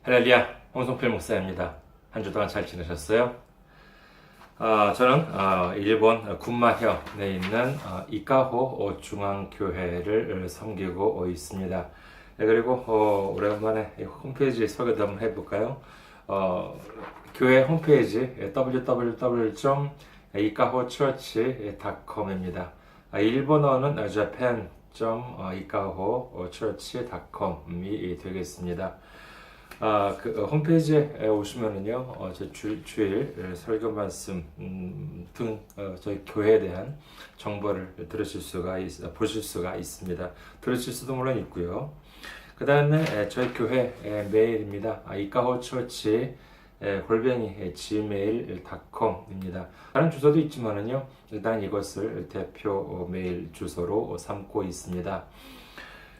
할렐루야, 홍성필 목사입니다. 한 주 동안 잘 지내셨어요? 저는 일본 군마현에 있는 이카호 중앙교회를 섬기고 있습니다. 네, 그리고 오랜만에 홈페이지 소개도 한번 해볼까요? 교회 홈페이지 www.ikahochurch.com입니다. 일본어는 japan.ikahochurch.com이 되겠습니다. 홈페이지에 오시면은요, 제 주일 설교 말씀 등 저희 교회에 대한 정보를 보실 수가 있습니다. 들으실 수도 물론 있고요. 그 다음에 저희 교회 메일입니다. 이카호처치 gmail.com입니다. 다른 주소도 있지만은요, 일단 이것을 대표 메일 주소로 삼고 있습니다.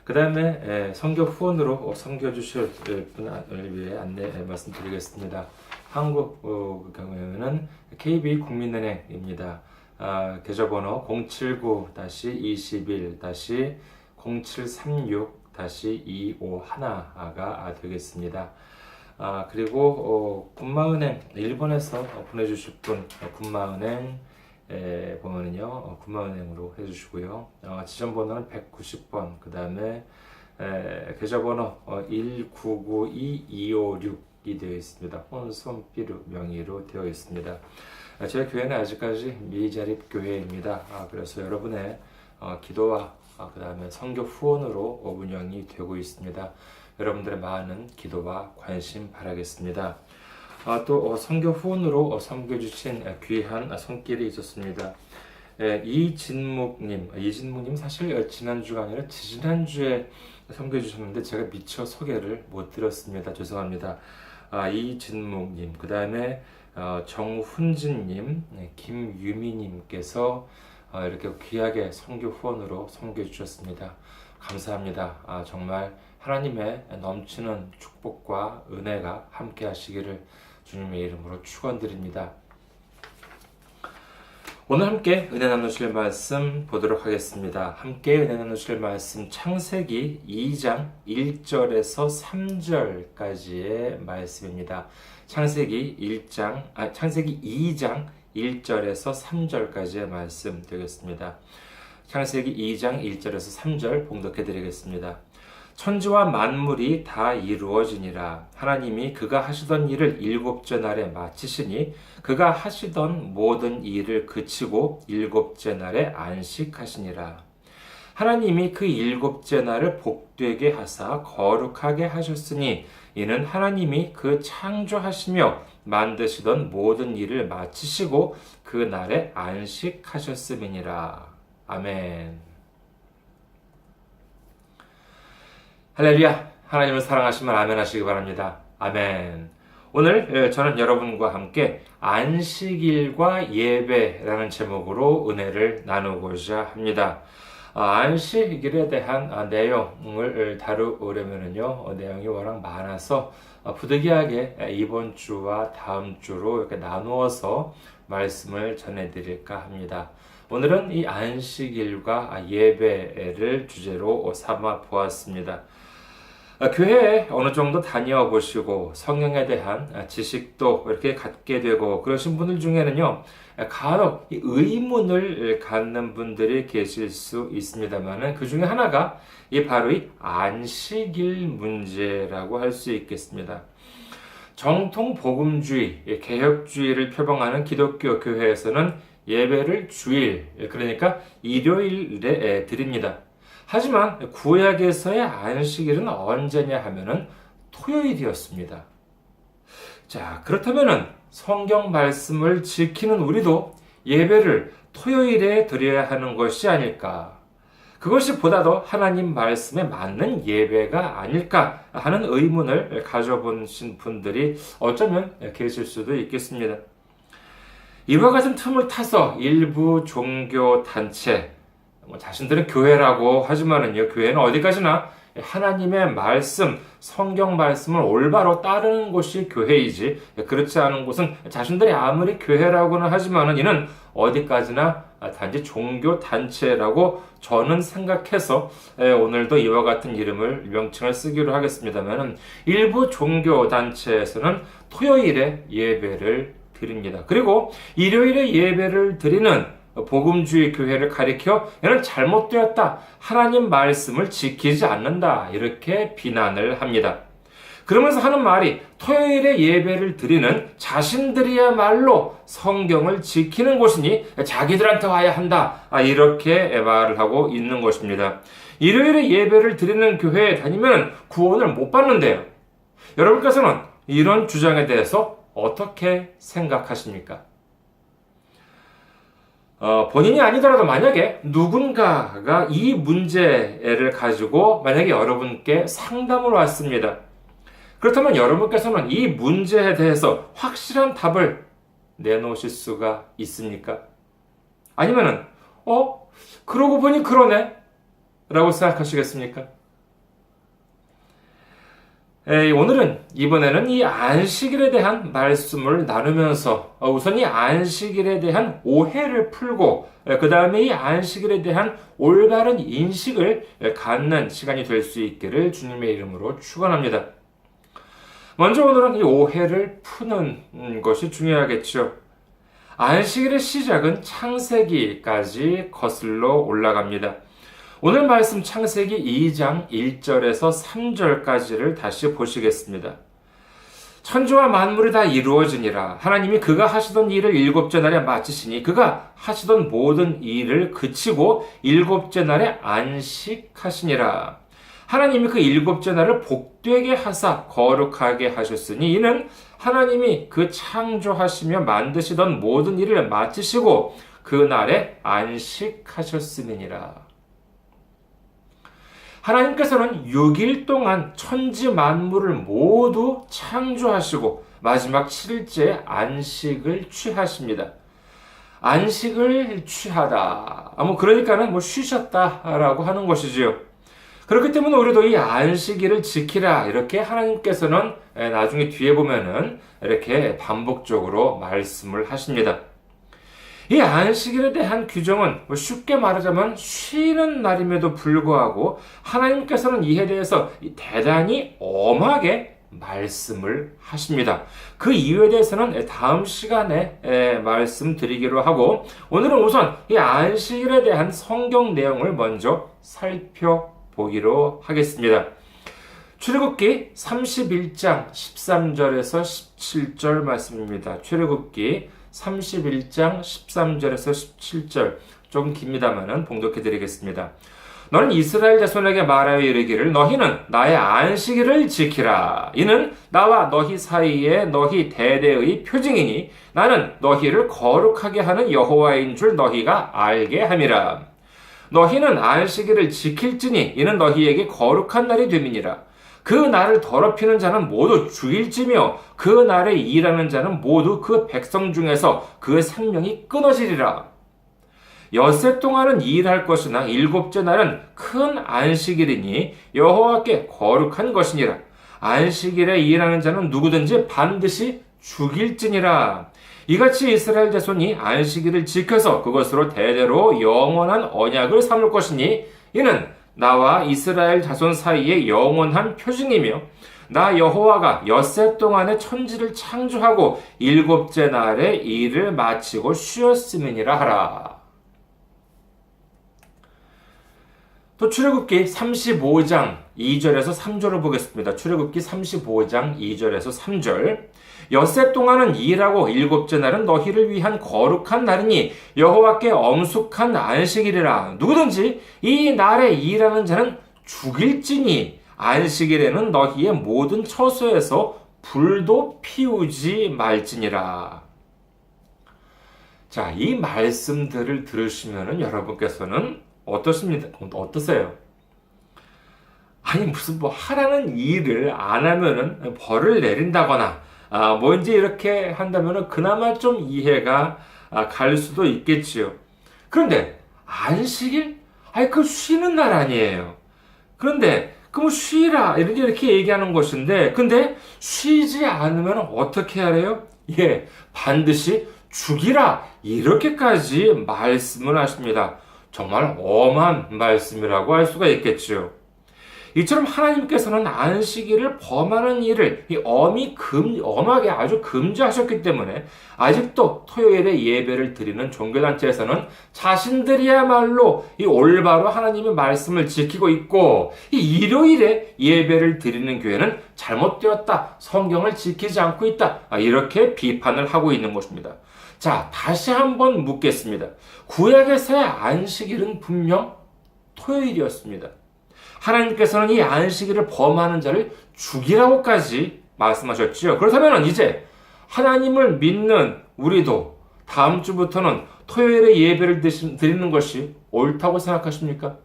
그 다음에 선교 후원으로 섬겨주실 분을 위해 안내 말씀드리겠습니다. 한국 경우에는 KB국민은행입니다. 계좌번호 079-21-0736-251가 되겠습니다. 그리고 군마은행, 일본에서 보내주실 분, 군마은행 보면은요, 군마은행으로 해주시고요. 지점번호는 190번, 그 다음에 계좌번호 1992256이 되어 있습니다. 혼손필 명의로 되어 있습니다. 저희 교회는 아직까지 미자립 교회입니다. 그래서 여러분의 기도와 그 다음에 선교 후원으로 운영이 되고 있습니다. 여러분들의 많은 기도와 관심 바라겠습니다. 또 선교 후원으로 섬겨주신 귀한 손길이 있었습니다. 이진묵님 사실 지난주가 아니라 지난주에 섬겨주셨는데 제가 미처 소개를 못 드렸습니다. 죄송합니다. 이진묵님, 그 다음에 정훈진님, 김유미님께서 이렇게 귀하게 선교 후원으로 섬겨주셨습니다. 감사합니다. 정말 하나님의 넘치는 축복과 은혜가 함께 하시기를 주님의 이름으로 축원드립니다. 오늘 함께 은혜 나누실 말씀 보도록 하겠습니다. 함께 은혜 나누실 말씀 창세기 2장 1절에서 3절까지의 말씀입니다. 창세기 2장 1절에서 3절까지의 말씀 되겠습니다. 창세기 2장 1절에서 3절 봉독해 드리겠습니다. 천지와 만물이 다 이루어지니라. 하나님이 그가 하시던 일을 일곱째 날에 마치시니 그가 하시던 모든 일을 그치고 일곱째 날에 안식하시니라. 하나님이 그 일곱째 날을 복되게 하사 거룩하게 하셨으니 이는 하나님이 그 창조하시며 만드시던 모든 일을 마치시고 그 날에 안식하셨음이니라. 아멘. 할렐루야! 하나님을 사랑하시면 아멘 하시기 바랍니다. 아멘. 오늘 저는 여러분과 함께 안식일과 예배라는 제목으로 은혜를 나누고자 합니다. 안식일에 대한 내용을 다루려면요, 내용이 워낙 많아서 부득이하게 이번 주와 다음 주로 이렇게 나누어서 말씀을 전해드릴까 합니다. 오늘은 이 안식일과 예배를 주제로 삼아 보았습니다. 교회에 어느 정도 다녀 보시고 성경에 대한 지식도 이렇게 갖게 되고 그러신 분들 중에는요, 간혹 의문을 갖는 분들이 계실 수 있습니다만 그 중에 하나가 바로 이 안식일 문제라고 할 수 있겠습니다. 정통 복음주의, 개혁주의를 표방하는 기독교 교회에서는 예배를 주일, 그러니까 일요일에 드립니다. 하지만 구약에서의 안식일은 언제냐 하면은 토요일이었습니다. 자, 그렇다면은 성경 말씀을 지키는 우리도 예배를 토요일에 드려야 하는 것이 아닐까? 그것이 보다도 하나님 말씀에 맞는 예배가 아닐까 하는 의문을 가져보신 분들이 어쩌면 계실 수도 있겠습니다. 이와 같은 틈을 타서 일부 종교 단체, 자신들은 교회라고 하지만은요, 교회는 어디까지나 하나님의 말씀, 성경 말씀을 올바로 따르는 곳이 교회이지, 그렇지 않은 곳은 자신들이 아무리 교회라고는 하지만은 이는 어디까지나 단지 종교 단체라고 저는 생각해서 오늘도 이와 같은 명칭을 쓰기로 하겠습니다만, 일부 종교 단체에서는 토요일에 예배를 드립니다. 그리고 일요일에 예배를 드리는 복음주의 교회를 가리켜 얘는 잘못되었다, 하나님 말씀을 지키지 않는다, 이렇게 비난을 합니다. 그러면서 하는 말이 토요일에 예배를 드리는 자신들이야말로 성경을 지키는 곳이니 자기들한테 와야 한다, 이렇게 말을 하고 있는 것입니다. 일요일에 예배를 드리는 교회에 다니면 구원을 못 받는데요. 여러분께서는 이런 주장에 대해서 어떻게 생각하십니까? 본인이 아니더라도 만약에 누군가가 이 문제를 가지고 만약에 여러분께 상담을 왔습니다. 그렇다면 여러분께서는 이 문제에 대해서 확실한 답을 내놓으실 수가 있습니까? 아니면은, 그러고 보니 그러네? 라고 생각하시겠습니까? 이번에는 이 안식일에 대한 말씀을 나누면서 우선 이 안식일에 대한 오해를 풀고, 그 다음에 이 안식일에 대한 올바른 인식을 갖는 시간이 될 수 있기를 주님의 이름으로 축원합니다. 먼저 오늘은 이 오해를 푸는 것이 중요하겠죠. 안식일의 시작은 창세기까지 거슬러 올라갑니다. 오늘 말씀 창세기 2장 1절에서 3절까지를 다시 보시겠습니다. 천지와 만물이 다 이루어지니라. 하나님이 그가 하시던 일을 일곱째 날에 마치시니 그가 하시던 모든 일을 그치고 일곱째 날에 안식하시니라. 하나님이 그 일곱째 날을 복되게 하사 거룩하게 하셨으니 이는 하나님이 그 창조하시며 만드시던 모든 일을 마치시고 그 날에 안식하셨음이니라. 하나님께서는 6일 동안 천지 만물을 모두 창조하시고 마지막 7일째 안식을 취하십니다. 안식을 취하다. 그러니까는 쉬셨다라고 하는 것이지요. 그렇기 때문에 우리도 이 안식일을 지키라, 이렇게 하나님께서는 나중에 뒤에 보면은 이렇게 반복적으로 말씀을 하십니다. 이 안식일에 대한 규정은 쉽게 말하자면 쉬는 날임에도 불구하고 하나님께서는 이에 대해서 대단히 엄하게 말씀을 하십니다. 그 이유에 대해서는 다음 시간에 말씀드리기로 하고, 오늘은 우선 이 안식일에 대한 성경 내용을 먼저 살펴보기로 하겠습니다. 출애굽기 31장 13절에서 17절 말씀입니다. 출애굽기 31장 13절에서 17절, 조금 깁니다만은 봉독해 드리겠습니다. 너는 이스라엘 자손에게 말하여 이르기를 너희는 나의 안식일을 지키라. 이는 나와 너희 사이에 너희 대대의 표징이니 나는 너희를 거룩하게 하는 여호와인 줄 너희가 알게 함이라. 너희는 안식일을 지킬지니 이는 너희에게 거룩한 날이 됨이니라. 그 날을 더럽히는 자는 모두 죽일지며 그 날에 일하는 자는 모두 그 백성 중에서 그 생명이 끊어지리라. 엿새 동안은 일할 것이나 일곱째 날은 큰 안식일이니 여호와께 거룩한 것이니라. 안식일에 일하는 자는 누구든지 반드시 죽일지니라. 이같이 이스라엘 자손이 안식일을 지켜서 그것으로 대대로 영원한 언약을 삼을 것이니 이는 나와 이스라엘 자손 사이에 영원한 표징이며 나 여호와가 엿새 동안에 천지를 창조하고 일곱째 날에 일을 마치고 쉬었음이니라 하라. 또 출애굽기 35장 2절에서 3절을 보겠습니다. 출애굽기 35장 2절에서 3절. 엿새 동안은 일하고 일곱째 날은 너희를 위한 거룩한 날이니 여호와께 엄숙한 안식일이라. 누구든지 이 날에 일하는 자는 죽일지니 안식일에는 너희의 모든 처소에서 불도 피우지 말지니라. 자, 이 말씀들을 들으시면은 여러분께서는 어떠세요? 아니, 무슨 하라는 일을 안 하면은 벌을 내린다거나, 이제 이렇게 한다면은 그나마 좀 이해가 갈 수도 있겠지요. 그런데, 안식일? 그거 쉬는 날 아니에요. 그런데, 쉬라. 이렇게 얘기하는 것인데, 근데 쉬지 않으면 어떻게 하래요? 반드시 죽이라 이렇게까지 말씀을 하십니다. 정말 엄한 말씀이라고 할 수가 있겠죠. 이처럼 하나님께서는 안식일을 범하는 일을 엄하게 아주 금지하셨기 때문에 아직도 토요일에 예배를 드리는 종교단체에서는 자신들이야말로 이 올바로 하나님의 말씀을 지키고 있고, 이 일요일에 예배를 드리는 교회는 잘못되었다, 성경을 지키지 않고 있다, 이렇게 비판을 하고 있는 것입니다. 자, 다시 한번 묻겠습니다. 구약에서의 안식일은 분명 토요일이었습니다. 하나님께서는 이 안식일을 범하는 자를 죽이라고까지 말씀하셨지요. 그렇다면 이제 하나님을 믿는 우리도 다음 주부터는 토요일에 예배를 드리는 것이 옳다고 생각하십니까?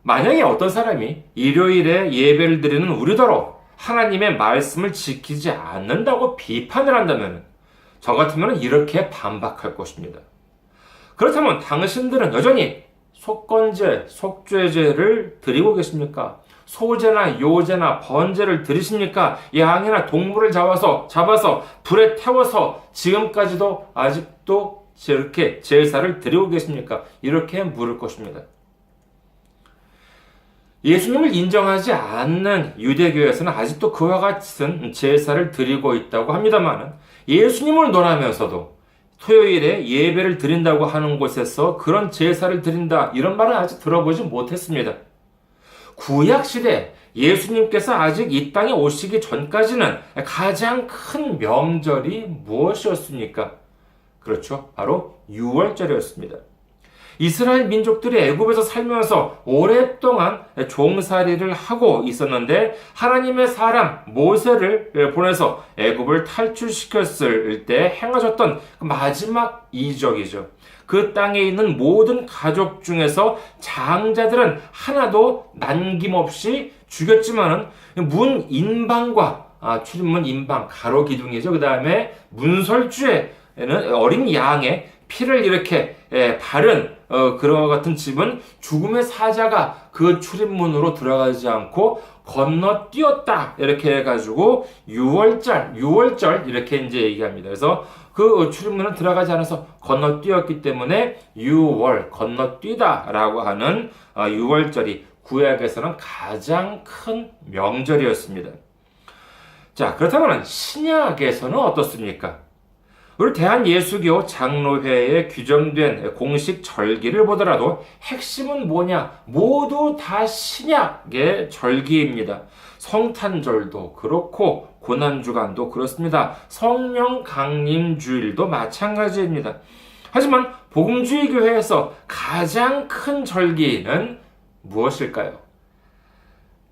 만약에 어떤 사람이 일요일에 예배를 드리는 우리더러 하나님의 말씀을 지키지 않는다고 비판을 한다면 저 같으면 이렇게 반박할 것입니다. 그렇다면 당신들은 여전히 속건제, 속죄제를 드리고 계십니까? 소제나 요제나 번제를 드리십니까? 양이나 동물을 잡아서 불에 태워서 지금까지도 아직도 이렇게 제사를 드리고 계십니까? 이렇게 물을 것입니다. 예수님을 인정하지 않는 유대교에서는 아직도 그와 같은 제사를 드리고 있다고 합니다만, 예수님을 논하면서도 토요일에 예배를 드린다고 하는 곳에서 그런 제사를 드린다, 이런 말은 아직 들어보지 못했습니다. 구약시대 예수님께서 아직 이 땅에 오시기 전까지는 가장 큰 명절이 무엇이었습니까? 그렇죠. 바로 유월절이었습니다. 이스라엘 민족들이 애굽에서 살면서 오랫동안 종살이를 하고 있었는데, 하나님의 사람 모세를 보내서 애굽을 탈출시켰을 때 행하셨던 마지막 이적이죠. 그 땅에 있는 모든 가족 중에서 장자들은 하나도 남김없이 죽였지만은 문 인방과 출입문 인방 가로 기둥이죠. 그 다음에 문설주에는 어린 양의 피를 이렇게 바른 그런 같은 집은 죽음의 사자가 그 출입문으로 들어가지 않고 건너뛰었다, 이렇게 해가지고 유월절 이렇게 이제 얘기합니다. 그래서 그 출입문은 들어가지 않아서 건너뛰었기 때문에 유월, 건너뛰다라고 하는 유월절이 구약에서는 가장 큰 명절이었습니다. 자, 그렇다면 신약에서는 어떻습니까? 우리 대한예수교 장로회에 규정된 공식 절기를 보더라도 핵심은 뭐냐? 모두 다 신약의 절기입니다. 성탄절도 그렇고 고난주간도 그렇습니다. 성령 강림 주일도 마찬가지입니다. 하지만 복음주의 교회에서 가장 큰 절기는 무엇일까요?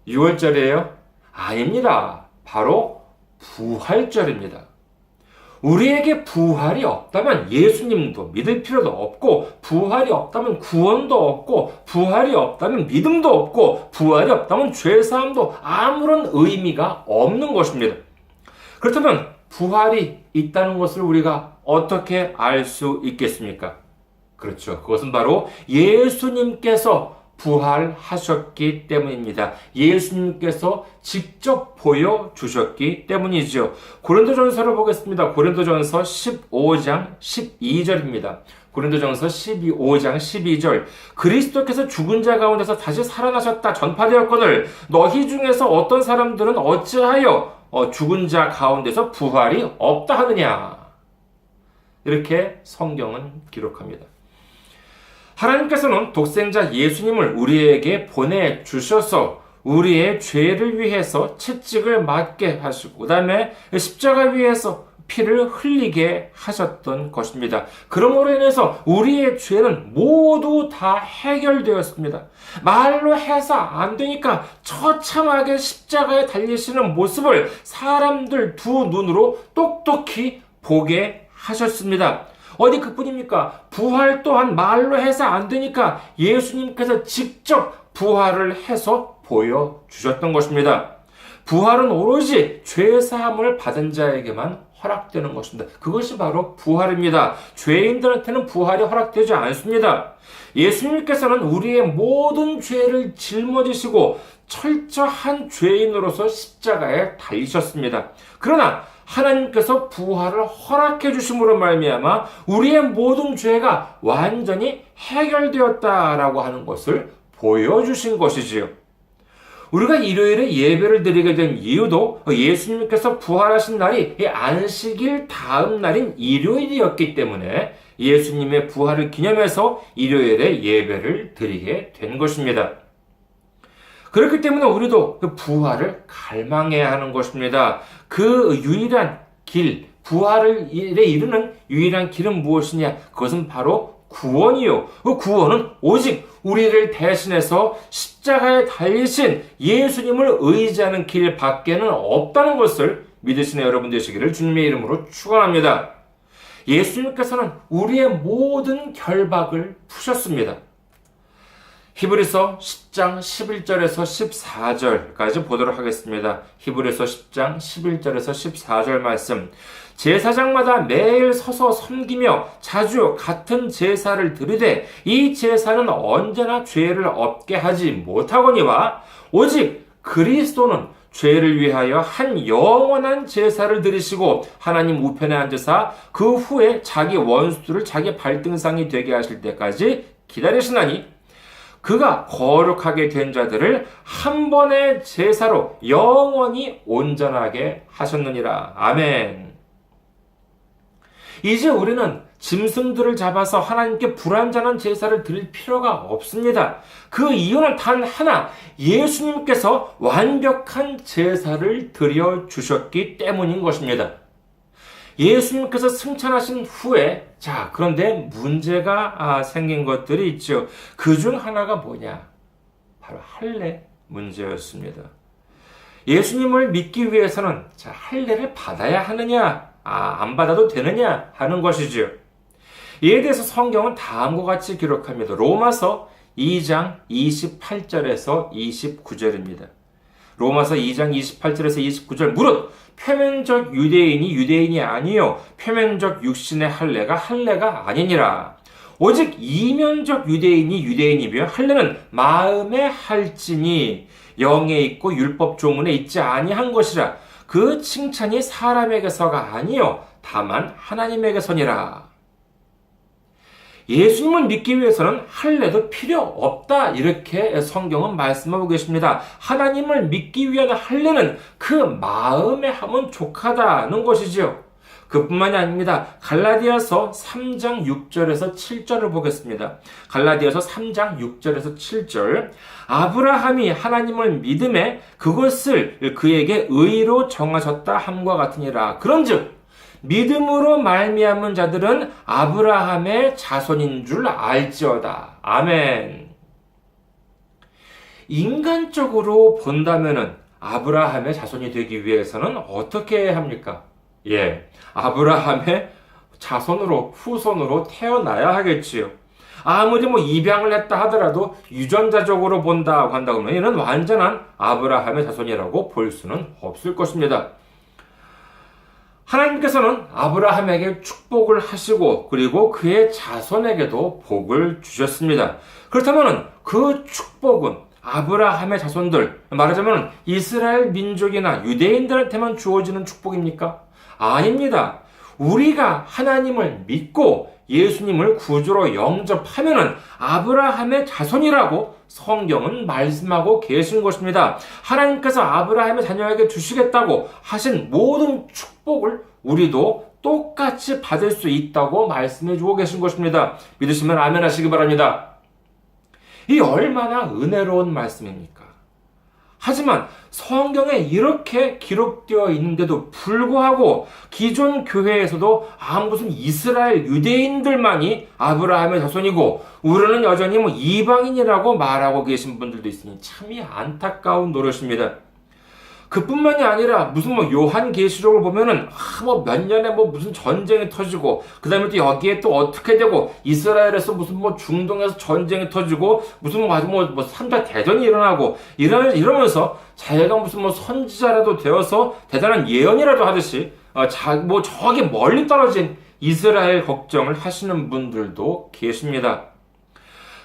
6월절이에요? 아닙니다. 바로 부활절입니다. 우리에게 부활이 없다면 예수님도 믿을 필요도 없고, 부활이 없다면 구원도 없고, 부활이 없다면 믿음도 없고, 부활이 없다면 죄사함도 아무런 의미가 없는 것입니다. 그렇다면 부활이 있다는 것을 우리가 어떻게 알 수 있겠습니까? 그렇죠. 그것은 바로 예수님께서 부활하셨기 때문입니다. 예수님께서 직접 보여주셨기 때문이죠. 고린도전서를 보겠습니다. 고린도전서 15장 12절입니다. 고린도전서 15장 12절. 그리스도께서 죽은 자 가운데서 다시 살아나셨다 전파되었거늘 너희 중에서 어떤 사람들은 어찌하여 죽은 자 가운데서 부활이 없다 하느냐. 이렇게 성경은 기록합니다. 하나님께서는 독생자 예수님을 우리에게 보내주셔서 우리의 죄를 위해서 채찍을 맞게 하시고, 그 다음에 십자가 위에서 피를 흘리게 하셨던 것입니다. 그러므로 인해서 우리의 죄는 모두 다 해결되었습니다. 말로 해서 안 되니까 처참하게 십자가에 달리시는 모습을 사람들 두 눈으로 똑똑히 보게 하셨습니다. 어디 그뿐입니까? 부활 또한 말로 해서 안 되니까 예수님께서 직접 부활을 해서 보여주셨던 것입니다. 부활은 오로지 죄사함을 받은 자에게만 허락되는 것입니다. 그것이 바로 부활입니다. 죄인들한테는 부활이 허락되지 않습니다. 예수님께서는 우리의 모든 죄를 짊어지시고 철저한 죄인으로서 십자가에 달리셨습니다. 그러나 하나님께서 부활을 허락해 주심으로 말미암아 우리의 모든 죄가 완전히 해결되었다라고 하는 것을 보여주신 것이지요. 우리가 일요일에 예배를 드리게 된 이유도 예수님께서 부활하신 날이 안식일 다음 날인 일요일이었기 때문에 예수님의 부활을 기념해서 일요일에 예배를 드리게 된 것입니다. 그렇기 때문에 우리도 그 부활을 갈망해야 하는 것입니다. 그 유일한 길, 부활을 이루는 유일한 길은 무엇이냐? 그것은 바로 구원이요. 그 구원은 오직 우리를 대신해서 십자가에 달리신 예수님을 의지하는 길 밖에는 없다는 것을 믿으시는 여러분 되시기를 주님의 이름으로 축원합니다. 예수님께서는 우리의 모든 결박을 푸셨습니다. 히브리서 10장 11절에서 14절까지 보도록 하겠습니다. 히브리서 10장 11절에서 14절 말씀. 제사장마다 매일 서서 섬기며 자주 같은 제사를 드리되 이 제사는 언제나 죄를 없게 하지 못하거니와 오직 그리스도는 죄를 위하여 한 영원한 제사를 드리시고 하나님 우편에 앉으사 그 후에 자기 원수들을 자기 발등상이 되게 하실 때까지 기다리시나니 그가 거룩하게 된 자들을 한 번의 제사로 영원히 온전하게 하셨느니라. 아멘. 이제 우리는 짐승들을 잡아서 하나님께 불완전한 제사를 드릴 필요가 없습니다. 그 이유는 단 하나, 예수님께서 완벽한 제사를 드려 주셨기 때문인 것입니다. 예수님께서 승천하신 후에 그런데 문제가 생긴 것들이 있죠. 그 중 하나가 뭐냐? 바로 할례 문제였습니다. 예수님을 믿기 위해서는 할례를 받아야 하느냐, 안 받아도 되느냐 하는 것이지요. 이에 대해서 성경은 다음과 같이 기록합니다. 로마서 2장 28절에서 29절입니다. 로마서 2장 28절에서 29절 무릇 표면적 유대인이 유대인이 아니요 표면적 육신의 할례가 아니니라. 오직 이면적 유대인이 유대인이며 할례는 마음에 할지니 영에 있고 율법 조문에 있지 아니한 것이라. 그 칭찬이 사람에게서가 아니요 다만 하나님에게서니라. 예수님을 믿기 위해서는 할례도 필요 없다, 이렇게 성경은 말씀하고 계십니다. 하나님을 믿기 위한 할례는 그 마음에 하면 족하다는 것이지요. 그뿐만이 아닙니다. 갈라디아서 3장 6절에서 7절을 보겠습니다. 갈라디아서 3장 6절에서 7절. 아브라함이 하나님을 믿음에 그것을 그에게 의로 정하셨다 함과 같으니라. 그런즉 믿음으로 말미암은 자들은 아브라함의 자손인 줄 알지어다. 아멘. 인간적으로 본다면은 아브라함의 자손이 되기 위해서는 어떻게 해야 합니까? 아브라함의 자손으로, 후손으로 태어나야 하겠지요. 아무리 입양을 했다 하더라도 유전자적으로 본다고 한다고 하면 이는 완전한 아브라함의 자손이라고 볼 수는 없을 것입니다. 하나님께서는 아브라함에게 축복을 하시고 그리고 그의 자손에게도 복을 주셨습니다. 그렇다면 그 축복은 아브라함의 자손들, 말하자면 이스라엘 민족이나 유대인들한테만 주어지는 축복입니까? 아닙니다. 우리가 하나님을 믿고 예수님을 구주로 영접하면은 아브라함의 자손이라고 성경은 말씀하고 계신 것입니다. 하나님께서 아브라함의 자녀에게 주시겠다고 하신 모든 축복을 우리도 똑같이 받을 수 있다고 말씀해 주고 계신 것입니다. 믿으시면 아멘 하시기 바랍니다. 이 얼마나 은혜로운 말씀입니까? 하지만 성경에 이렇게 기록되어 있는데도 불구하고 기존 교회에서도 무슨 이스라엘 유대인들만이 아브라함의 자손이고 우리는 여전히 이방인이라고 말하고 계신 분들도 있으니 참이 안타까운 노릇입니다. 그뿐만이 아니라 무슨 요한계시록을 보면은 몇 년에 무슨 전쟁이 터지고 그다음에 또 여기에 또 어떻게 되고 이스라엘에서 무슨 중동에서 전쟁이 터지고 무슨 3차 대전이 일어나고 이러면서 자기가 무슨 선지자라도 되어서 대단한 예언이라도 하듯이 저기 멀리 떨어진 이스라엘 걱정을 하시는 분들도 계십니다.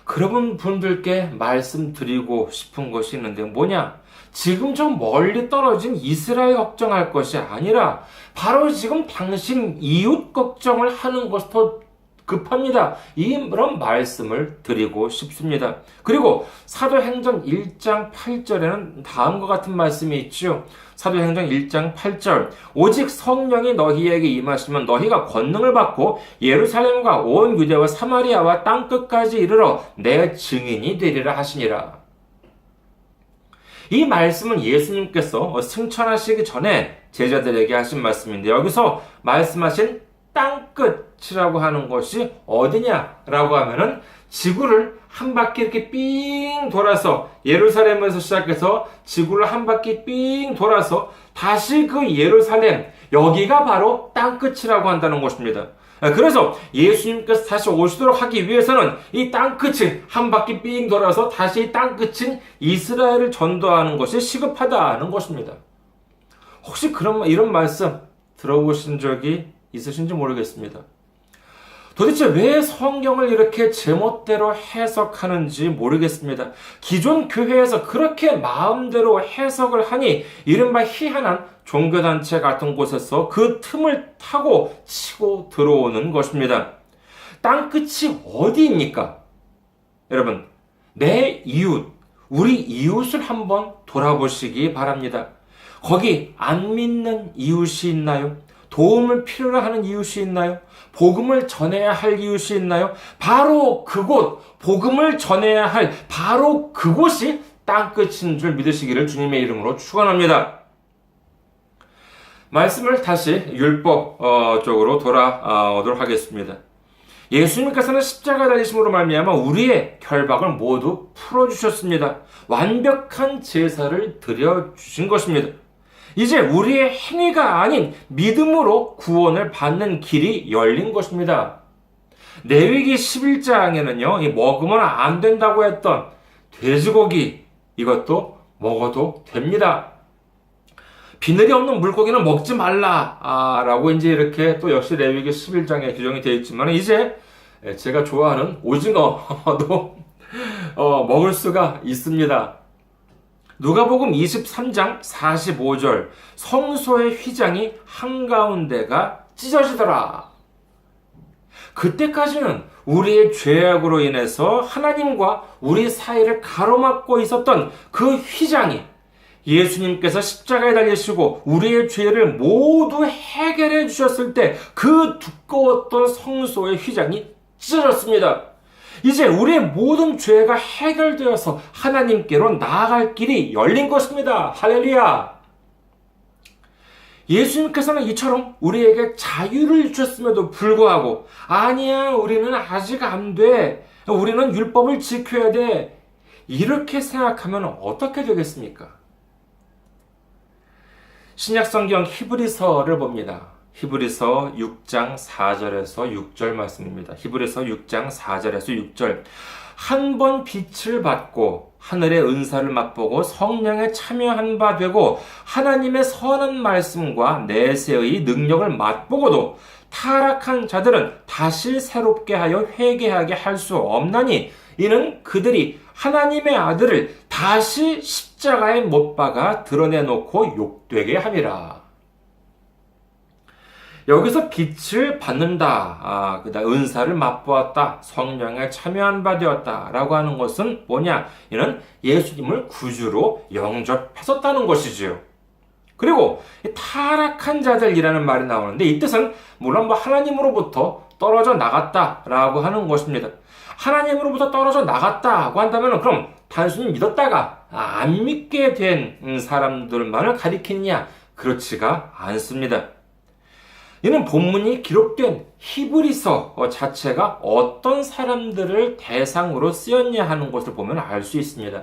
그런 분들께 말씀드리고 싶은 것이 있는데 뭐냐? 지금 저 멀리 떨어진 이스라엘 걱정할 것이 아니라 바로 지금 당신 이웃 걱정을 하는 것이 더 급합니다. 이런 말씀을 드리고 싶습니다. 그리고 사도행전 1장 8절에는 다음과 같은 말씀이 있죠. 사도행전 1장 8절 오직 성령이 너희에게 임하시면 너희가 권능을 받고 예루살렘과 온 유대와 사마리아와 땅끝까지 이르러 내 증인이 되리라 하시니라. 이 말씀은 예수님께서 승천하시기 전에 제자들에게 하신 말씀인데 여기서 말씀하신 땅끝이라고 하는 것이 어디냐라고 하면은 지구를 한 바퀴 이렇게 삥 돌아서 예루살렘에서 시작해서 지구를 한 바퀴 삥 돌아서 다시 그 예루살렘 여기가 바로 땅끝이라고 한다는 것입니다. 그래서 예수님께서 다시 오시도록 하기 위해서는 이 땅끝이 한 바퀴 삥 돌아서 다시 이 땅끝인 이스라엘을 전도하는 것이 시급하다는 것입니다. 혹시 이런 말씀 들어보신 적이 있으신지 모르겠습니다. 도대체 왜 성경을 이렇게 제멋대로 해석하는지 모르겠습니다. 기존 교회에서 그렇게 마음대로 해석을 하니 이른바 희한한 종교단체 같은 곳에서 그 틈을 타고 치고 들어오는 것입니다. 땅끝이 어디입니까? 여러분, 내 이웃, 우리 이웃을 한번 돌아보시기 바랍니다. 거기 안 믿는 이웃이 있나요? 도움을 필요로 하는 이웃이 있나요? 복음을 전해야 할 이웃이 있나요? 바로 그곳, 복음을 전해야 할 바로 그곳이 땅끝인 줄 믿으시기를 주님의 이름으로 축원합니다. 말씀을 다시 율법 쪽으로 돌아오도록 하겠습니다. 예수님께서는 십자가 달리심으로 말미암아 우리의 결박을 모두 풀어주셨습니다. 완벽한 제사를 드려주신 것입니다. 이제 우리의 행위가 아닌 믿음으로 구원을 받는 길이 열린 것입니다. 레위기 11장에는요, 먹으면 안 된다고 했던 돼지고기, 이것도 먹어도 됩니다. 비늘이 없는 물고기는 먹지 말라, 라고 이제 이렇게 또 역시 레위기 11장에 규정이 되어 있지만, 이제 제가 좋아하는 오징어도 먹을 수가 있습니다. 누가복음 23장 45절 성소의 휘장이 한가운데가 찢어지더라. 그때까지는 우리의 죄악으로 인해서 하나님과 우리 사이를 가로막고 있었던 그 휘장이 예수님께서 십자가에 달리시고 우리의 죄를 모두 해결해 주셨을 때 그 두꺼웠던 성소의 휘장이 찢어졌습니다. 이제 우리의 모든 죄가 해결되어서 하나님께로 나아갈 길이 열린 것입니다. 할렐루야! 예수님께서는 이처럼 우리에게 자유를 주셨음에도 불구하고 아니야, 우리는 아직 안 돼. 우리는 율법을 지켜야 돼. 이렇게 생각하면 어떻게 되겠습니까? 신약성경 히브리서를 봅니다. 히브리서 6장 4절에서 6절 말씀입니다. 히브리서 6장 4절에서 6절. 한 번 빛을 받고 하늘의 은사를 맛보고 성령에 참여한 바 되고 하나님의 선한 말씀과 내세의 능력을 맛보고도 타락한 자들은 다시 새롭게 하여 회개하게 할 수 없나니 이는 그들이 하나님의 아들을 다시 십자가에 못 박아 드러내놓고 욕되게 함이라. 여기서 빛을 받는다, 은사를 맛보았다, 성령에 참여한 바 되었다 라고 하는 것은 뭐냐? 이는 예수님을 구주로 영접했었다는 것이지요. 그리고 타락한 자들이라는 말이 나오는데 이 뜻은 물론 하나님으로부터 떨어져 나갔다라고 하는 것입니다. 하나님으로부터 떨어져 나갔다고 한다면 그럼 단순히 믿었다가 안 믿게 된 사람들만을 가리키느냐? 그렇지가 않습니다. 이는 본문이 기록된 히브리서 자체가 어떤 사람들을 대상으로 쓰였냐 하는 것을 보면 알 수 있습니다.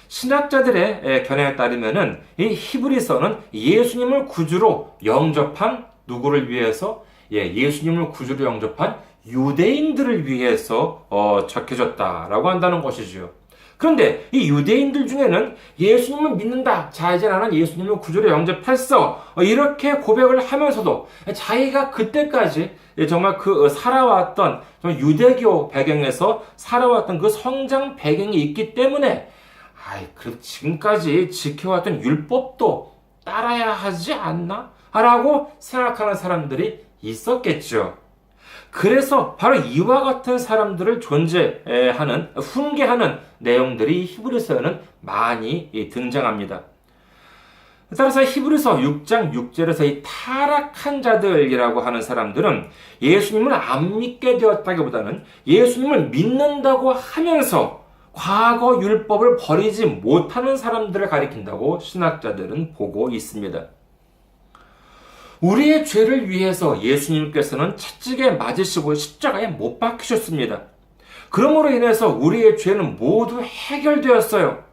신학자들의 견해에 따르면은 이 히브리서는 예수님을 구주로 영접한 누구를 위해서? 예수님을 구주로 영접한 유대인들을 위해서 적혀졌다라고 한다는 것이지요. 그런데 이 유대인들 중에는 예수님을 믿는다. 자, 이제 나는 예수님을 구주로 영접했어. 이렇게 고백을 하면서도 자기가 그때까지 정말 그 살아왔던 유대교 배경에서 살아왔던 그 성장 배경이 있기 때문에 그 지금까지 지켜왔던 율법도 따라야 하지 않나? 라고 생각하는 사람들이 있었겠죠. 그래서 바로 이와 같은 사람들을 존재하는, 훈계하는 내용들이 히브리서에는 많이 등장합니다. 따라서 히브리서 6장 6절에서 이 타락한 자들이라고 하는 사람들은 예수님을 안 믿게 되었다기보다는 예수님을 믿는다고 하면서 과거 율법을 버리지 못하는 사람들을 가리킨다고 신학자들은 보고 있습니다. 우리의 죄를 위해서 예수님께서는 채찍에 맞으시고 십자가에 못 박히셨습니다. 그러므로 인해서 우리의 죄는 모두 해결되었어요.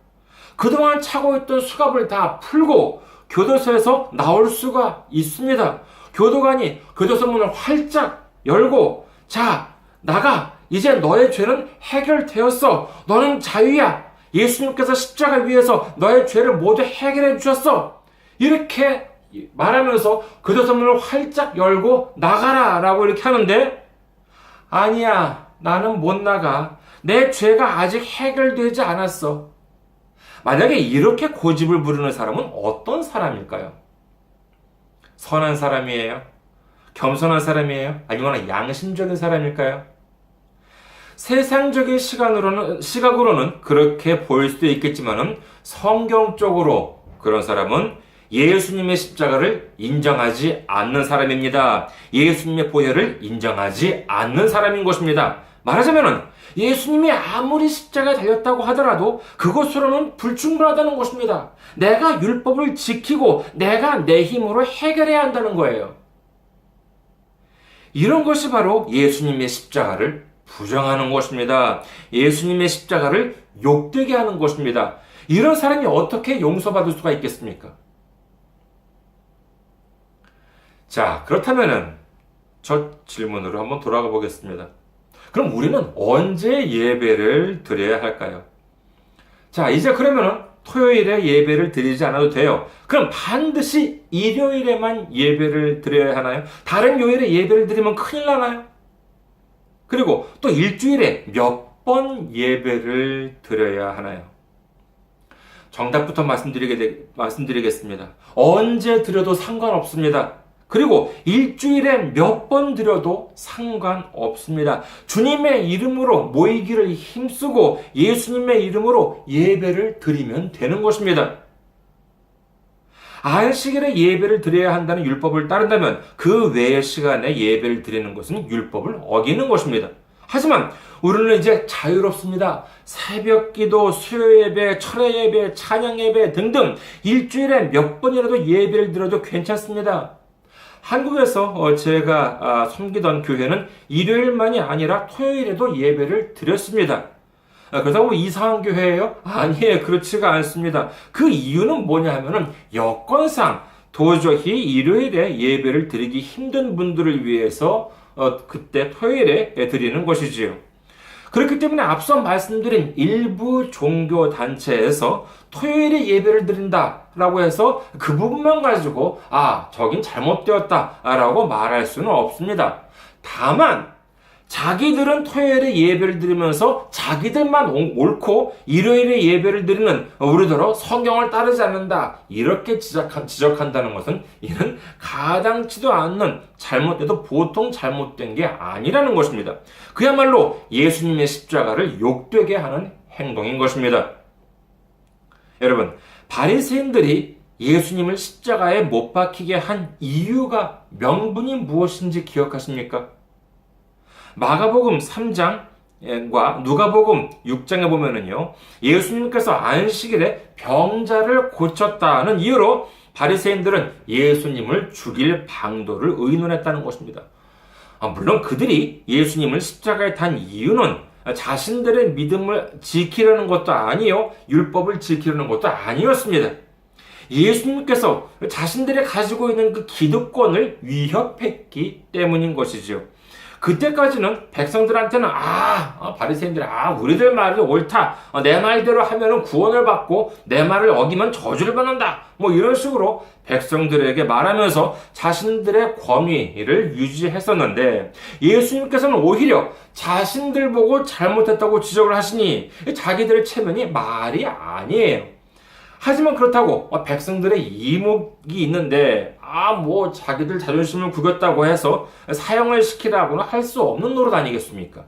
그동안 차고 있던 수갑을 다 풀고 교도소에서 나올 수가 있습니다. 교도관이 교도소 문을 활짝 열고 자, 나가. 이제 너의 죄는 해결되었어. 너는 자유야. 예수님께서 십자가 위에서 너의 죄를 모두 해결해 주셨어. 이렇게 말하면서 교도소 문을 활짝 열고 나가라 라고 이렇게 하는데 아니야, 나는 못 나가. 내 죄가 아직 해결되지 않았어. 만약에 이렇게 고집을 부르는 사람은 어떤 사람일까요? 선한 사람이에요? 겸손한 사람이에요? 아니면 양심적인 사람일까요? 세상적인 시각으로는 그렇게 보일 수도 있겠지만은 성경적으로 그런 사람은 예수님의 십자가를 인정하지 않는 사람입니다. 예수님의 보혈을 인정하지 않는 사람인 것입니다. 말하자면은 예수님이 아무리 십자가에 달렸다고 하더라도 그것으로는 불충분하다는 것입니다. 내가 율법을 지키고 내가 내 힘으로 해결해야 한다는 거예요. 이런 것이 바로 예수님의 십자가를 부정하는 것입니다. 예수님의 십자가를 욕되게 하는 것입니다. 이런 사람이 어떻게 용서받을 수가 있겠습니까? 자, 그렇다면은 첫 질문으로 한번 돌아가 보겠습니다. 그럼 우리는 언제 예배를 드려야 할까요? 자, 이제 그러면은 토요일에 예배를 드리지 않아도 돼요. 그럼 반드시 일요일에만 예배를 드려야 하나요? 다른 요일에 예배를 드리면 큰일 나나요? 그리고 또 일주일에 몇 번 예배를 드려야 하나요? 정답부터 말씀드리겠습니다. 언제 드려도 상관없습니다. 그리고 일주일에 몇 번 드려도 상관없습니다. 주님의 이름으로 모이기를 힘쓰고 예수님의 이름으로 예배를 드리면 되는 것입니다. 안식일에 예배를 드려야 한다는 율법을 따른다면 그 외의 시간에 예배를 드리는 것은 율법을 어기는 것입니다. 하지만 우리는 이제 자유롭습니다. 새벽기도, 수요예배, 철야예배, 찬양예배 등등 일주일에 몇 번이라도 예배를 드려도 괜찮습니다. 한국에서 제가 섬기던 교회는 일요일만이 아니라 토요일에도 예배를 드렸습니다. 그렇다고 이상한 교회예요? 아니에요. 그렇지가 않습니다. 그 이유는 뭐냐 하면은 여건상 도저히 일요일에 예배를 드리기 힘든 분들을 위해서 그때 토요일에 드리는 것이지요. 그렇기 때문에 앞서 말씀드린 일부 종교 단체에서 토요일에 예배를 드린다라고 해서 그 부분만 가지고 저긴 잘못되었다라고 말할 수는 없습니다. 다만 자기들은 토요일에 예배를 드리면서 자기들만 옳고 일요일에 예배를 드리는 우리더러 성경을 따르지 않는다 이렇게 지적한다는 것은 이는 가당치도 않는 잘못돼도 보통 잘못된 게 아니라는 것입니다. 그야말로 예수님의 십자가를 욕되게 하는 행동인 것입니다. 여러분, 바리새인들이 예수님을 십자가에 못 박히게 한 이유가 명분이 무엇인지 기억하십니까? 마가복음 3장과 누가복음 6장에 보면은요, 예수님께서 안식일에 병자를 고쳤다는 이유로 바리새인들은 예수님을 죽일 방도를 의논했다는 것입니다. 물론 그들이 예수님을 십자가에 탄 이유는 자신들의 믿음을 지키려는 것도 아니요, 율법을 지키려는 것도 아니었습니다. 예수님께서 자신들이 가지고 있는 그 기득권을 위협했기 때문인 것이죠. 그때까지는 백성들한테는 바리새인들이 우리들 말이 옳다. 내 말대로 하면은 구원을 받고 내 말을 어기면 저주를 받는다. 뭐 이런 식으로 백성들에게 말하면서 자신들의 권위를 유지했었는데 예수님께서는 오히려 자신들 보고 잘못했다고 지적을 하시니 자기들의 체면이 말이 아니에요. 하지만 그렇다고 백성들의 이목이 있는데 뭐 자기들 자존심을 구겼다고 해서 사형을 시키라고는 할 수 없는 노릇 아니겠습니까?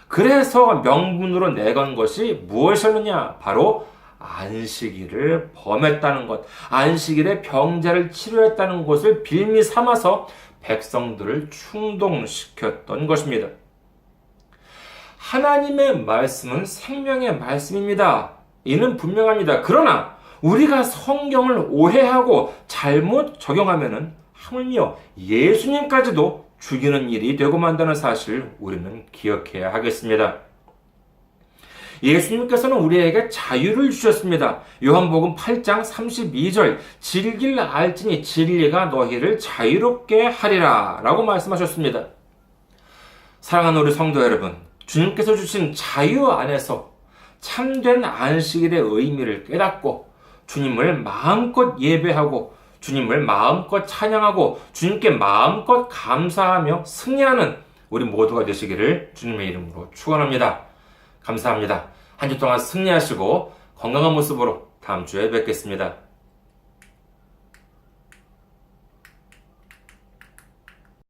그래서 명분으로 내건 것이 무엇이었느냐? 바로 안식일을 범했다는 것, 안식일에 병자를 치료했다는 것을 빌미 삼아서 백성들을 충동시켰던 것입니다. 하나님의 말씀은 생명의 말씀입니다. 이는 분명합니다. 그러나 우리가 성경을 오해하고 잘못 적용하면은 하물며 예수님까지도 죽이는 일이 되고 만다는 사실을 우리는 기억해야 하겠습니다. 예수님께서는 우리에게 자유를 주셨습니다. 요한복음 8장 32절 진리를 알지니 진리가 너희를 자유롭게 하리라 라고 말씀하셨습니다. 사랑하는 우리 성도 여러분, 주님께서 주신 자유 안에서 참된 안식일의 의미를 깨닫고 주님을 마음껏 예배하고 주님을 마음껏 찬양하고 주님께 마음껏 감사하며 승리하는 우리 모두가 되시기를 주님의 이름으로 축원합니다. 감사합니다. 한 주 동안 승리하시고 건강한 모습으로 다음 주에 뵙겠습니다.